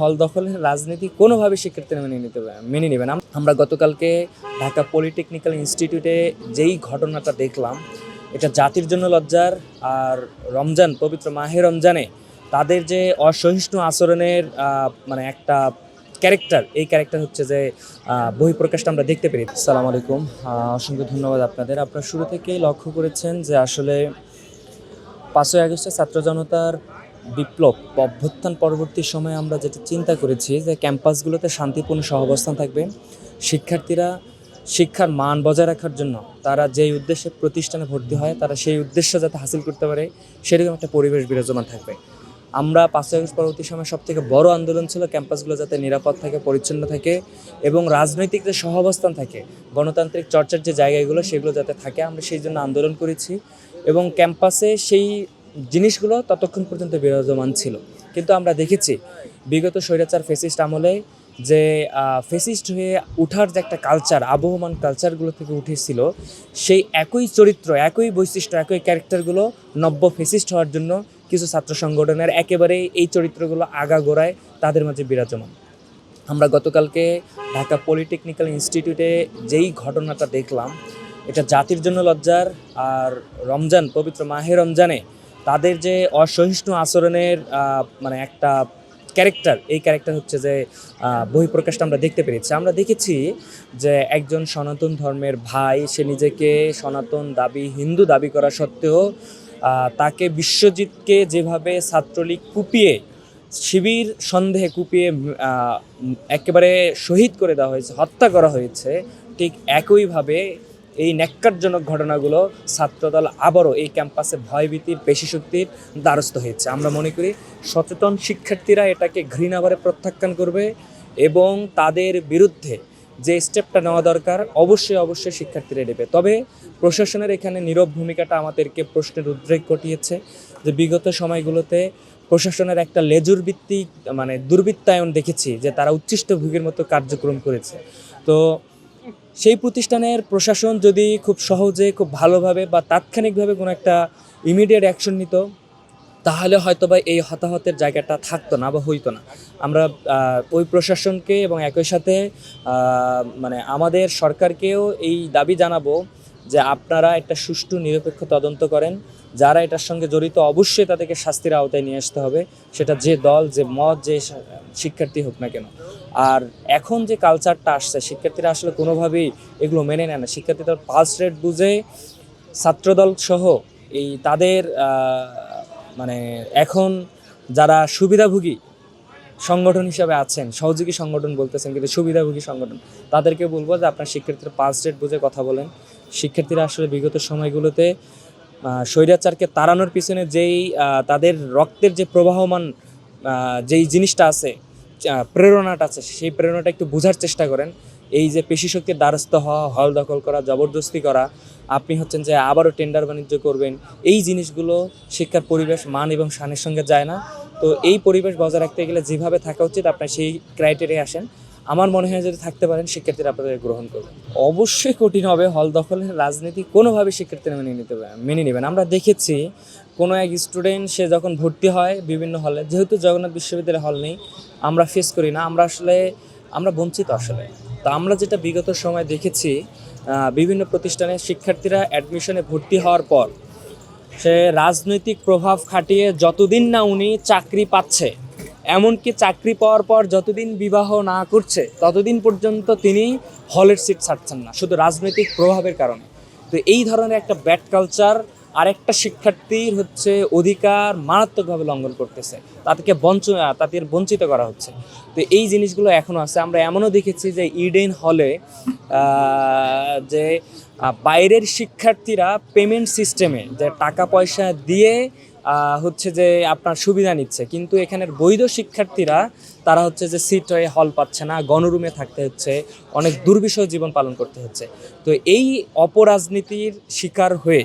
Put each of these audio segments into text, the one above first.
হল দখলের রাজনীতি কোনোভাবে শিক্ষার্থীরা মেনে নেবে না। আমরা গতকালকে ঢাকা পলিটেকনিক্যাল ইনস্টিটিউটে যেই ঘটনাটা দেখলাম, এটা জাতির জন্য লজ্জার। আর রমজান, পবিত্র মাহে রমজানে তাদের যে অসহিষ্ণু আচরণের মানে একটা ক্যারেক্টার, এই ক্যারেক্টার হচ্ছে যে বহিঃপ্রকাশটা আমরা দেখতে পেরেছি। আসসালামু আলাইকুম, অসংখ্য ধন্যবাদ আপনাদের। আপনারা শুরু থেকেই লক্ষ্য করেছেন যে আসলে 5ই আগস্টের ছাত্র জনতার বিপ্লব অভ্যুত্থান পরবর্তী সময়ে আমরা যেটা চিন্তা করেছি যে ক্যাম্পাসগুলোতে শান্তিপূর্ণ সহাবস্থান থাকবে, শিক্ষার্থীরা শিক্ষার মান বজায় রাখার জন্য তারা যেই উদ্দেশ্যে প্রতিষ্ঠানে ভর্তি হয় তারা সেই উদ্দেশ্য যাতে হাসিল করতে পারে সেরকম একটা পরিবেশ বিরাজমান থাকবে। আমরা 5ই আগস্ট পরবর্তী সময় সবথেকে বড় আন্দোলন ছিল ক্যাম্পাসগুলো যাতে নিরাপদ থাকে, পরিচ্ছন্ন থাকে এবং রাজনৈতিক যে সহাবস্থান থাকে, গণতান্ত্রিক চর্চার যে জায়গাগুলো সেগুলো যাতে থাকে। আমরা সেই জন্য আন্দোলন করেছি এবং ক্যাম্পাসে সেই জিনিসগুলো ততক্ষণ পর্যন্ত বিরাজমান ছিল। কিন্তু আমরা দেখেছি বিগত স্বৈরাচার ফেসিস্ট আমলে যে ফেসিস্ট হয়ে উঠার যে একটা কালচার, আবহমান কালচারগুলো থেকে উঠেছিল, সেই একই চরিত্র, একই বৈশিষ্ট্য, একই ক্যারেক্টারগুলো নব্য ফেসিস্ট হওয়ার জন্য কিছু ছাত্র সংগঠনের একেবারে এই চরিত্রগুলো আগাগোড়ায় তাদের মাঝে বিরাজমান। আমরা গতকালকে ঢাকা পলিটেকনিক্যাল ইনস্টিটিউটে যেই ঘটনাটা দেখলাম, এটা জাতির জন্য লজ্জার। আর রমজান, পবিত্র মাহে রমজানে তাদের যে অসহিষ্ণু আচরণের মানে একটা ক্যারেক্টার, এই ক্যারেক্টার হচ্ছে যে বহিঃপ্রকাশটা আমরা দেখতে পেরেছি। আমরা দেখেছি যে একজন সনাতন ধর্মের ভাই, সে নিজেকে সনাতন হিন্দু দাবি করা সত্ত্বেও তাকে বিশ্বজিৎকে যেভাবে ছাত্রলীগ কুপিয়ে, শিবির সন্দেহে কুপিয়ে একেবারে শহীদ করে দেওয়া হয়েছে, হত্যা করা হয়েছে, ঠিক একইভাবে এই ন্যাক্কারজনক ঘটনাগুলো ছাত্রদল আবারও এই ক্যাম্পাসে ভয়ভীতির পেশিশক্তির দ্বারস্থ হয়েছে। আমরা মনে করি সচেতন শিক্ষার্থীরা এটাকে ঘৃণাভরে প্রত্যাখ্যান করবে এবং তাদের বিরুদ্ধে যে স্টেপটা নেওয়া দরকার অবশ্যই শিক্ষার্থীরা নেবে। তবে প্রশাসনের এখানে নীরব ভূমিকাটা আমাদেরকে প্রশ্নের উদ্রেক ঘটিয়েছে যে বিগত সময়গুলোতে প্রশাসনের একটা লেজুর ভিত্তিক মানে দুর্বৃত্তায়ন দেখেছি যে তারা উচ্ছিষ্টভোগীর মতো কার্যক্রম করেছে। তো সেই প্রতিষ্ঠানের প্রশাসন যদি খুব সহজে, খুব ভালোভাবে বা তাৎক্ষণিকভাবে কোনো একটা ইমিডিয়েট অ্যাকশন নিত, তাহলে হয়তো বা এই হতাহতের জায়গাটা থাকতো না বা হইতো না। আমরা ওই প্রশাসনকে এবং একই সাথে মানে আমাদের সরকারকেও এই দাবি জানাবো যে আপনারা একটা সুষ্ঠু নিরপেক্ষ তদন্ত করেন, যারা এটার সঙ্গে জড়িত অবশ্যই তাদেরকে শাস্তির আওতায় নিয়ে আসতে হবে, সেটা যে দল, যে মত, যে শিক্ষার্থী হোক না কেন। আর এখন যে কালচারটা আসছে, শিক্ষার্থীরা আসলে কোনোভাবেই এগুলো মেনে নেয় না। শিক্ষার্থীদের পালস রেট বুঝে ছাত্রদল সহ এই তাদের মানে এখন যারা সুবিধাভোগী সংগঠন হিসাবে আছেন, সহযোগী সংগঠন বলতেছেন কিন্তু সুবিধাভোগী সংগঠন, তাদেরকে বলবো যে আপনার শিক্ষার্থীরা পালস রেট বুঝে কথা বলেন। শিক্ষার্থীরা আসলে বিগত সময়গুলোতে স্বৈরাচারকে তাড়ানোর পিছনে যেই তাদের রক্তের যে প্রবাহমান যেই জিনিসটা আছে, প্রেরণাটা আছে, সেই প্রেরণাটা একটু বোঝার চেষ্টা করেন। এই যে পেশিশক্তির দ্বারস্থ হওয়া, হল দখল করা, জবরদস্তি করা, আপনি হচ্ছেন যে আবারও টেন্ডার বাণিজ্য করবেন, এই জিনিসগুলো শিক্ষার পরিবেশ, মান এবং শানের সঙ্গে যায় না। তো এই পরিবেশ বজায় রাখতে গেলে যেভাবে থাকা উচিত আপনার সেই ক্রাইটেরিয়া আসেন। আমার মনে হয় যদি থাকতে পারেন শিক্ষার্থীরা আপনাদের গ্রহণ করবে। অবশ্যই কঠিন হবে, হল দখলের রাজনীতি কোনোভাবে শিক্ষার্থীরা মেনে নেবেন। আমরা দেখেছি কোনো এক স্টুডেন্ট সে যখন ভর্তি হয় বিভিন্ন হলে, যেহেতু জগন্নাথ বিশ্ববিদ্যালয় হল নেই, আমরা ফেস করি না, আমরা বঞ্চিত আসলে। তো আমরা যেটা বিগত সময় দেখেছি বিভিন্ন প্রতিষ্ঠানে শিক্ষার্থীরা অ্যাডমিশনে ভর্তি হওয়ার পর সে রাজনৈতিক প্রভাব খাটিয়ে যতদিন না উনি চাকরি পাচ্ছে, এমনকি চাকরি পাওয়ার পর যতদিন বিবাহ না করছে ততদিন পর্যন্ত তিনি হলের সিট ছাড়ছেন না, শুধু রাজনৈতিক প্রভাবের কারণে। তো এই ধরনের একটা ব্যাড কালচার আরেকটা শিক্ষার্থীর হচ্ছে অধিকার মারাত্মকভাবে লঙ্ঘন করতেছে, তাদের বঞ্চিত করা হচ্ছে। তো এই জিনিসগুলো এখনও আছে। আমরা এমনও দেখেছি যে ইডেন হলে যে বাইরের শিক্ষার্থীরা পেমেন্ট সিস্টেমে যে টাকা পয়সা দিয়ে হচ্ছে যে আপনার সুবিধা নিচ্ছে, কিন্তু এখানের বৈধ শিক্ষার্থীরা তারা হচ্ছে যে সিট হয়ে হল পাচ্ছে না, গণরুমে থাকতে হচ্ছে, অনেক দুর্বিষহ জীবন পালন করতে হচ্ছে। তো এই অপরাজনীতির শিকার হয়ে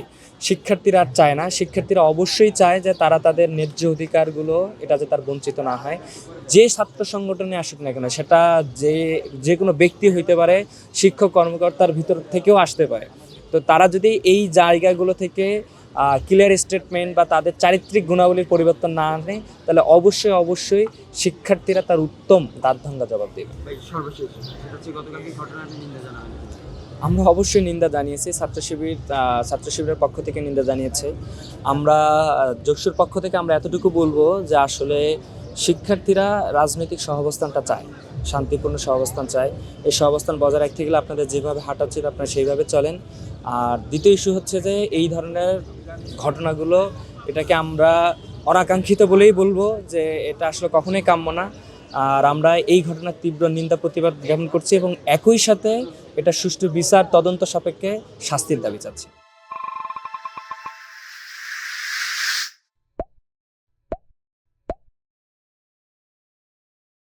শিক্ষার্থীরা আর চায় না। শিক্ষার্থীরা অবশ্যই চায় যে তারা তাদের ন্যায্য অধিকারগুলো এটা যে তার বঞ্চিত না হয়। যে ছাত্র সংগঠনে আসুক না কেন, সেটা যে কোনো ব্যক্তি হইতে পারে, শিক্ষক কর্মকর্তার ভিতর থেকেও আসতে পারে। তো তারা যদি এই জায়গাগুলো থেকে ক্লিয়ার স্টেটমেন্ট বা তাদের চারিত্রিক গুণাবলীর পরিবর্তন না আনে, তাহলে অবশ্যই অবশ্যই শিক্ষার্থীরা তার উত্তম দাঁত-ভাঙা জবাব দেবে। সর্বশেষ সেটা হচ্ছে গতকালকে ঘটনাটি নিন্দা জানাবেন। আমরা অবশ্যই নিন্দা জানিয়েছি, ছাত্র শিবিরের পক্ষ থেকে নিন্দা জানিয়েছে। আমরা যকসুর পক্ষ থেকে আমরা এতটুকু বলবো যে আসলে শিক্ষার্থীরা রাজনৈতিক সহাবস্থানটা চায়, শান্তিপূর্ণ সহাবস্থান চায়। এই সহাবস্থান বজায় রাখতে গেলে আপনাদের যেভাবে হাঁটা উচিত আপনারা সেইভাবে চলেন। আর দ্বিতীয় ইস্যু হচ্ছে যে এই ধরনের ঘটনাগুলো, এটাকে আমরা অনাকাঙ্ক্ষিত বলেই বলবো, যে এটা আসলে কখনোই কাম্য না। আর আমরা এই ঘটনার তীব্র নিন্দা প্রতিবাদ জ্ঞাপন করছি এবং একই সাথে এটা সুষ্ঠু বিচার তদন্ত সাপেক্ষে শাস্তির দাবি চাচ্ছি।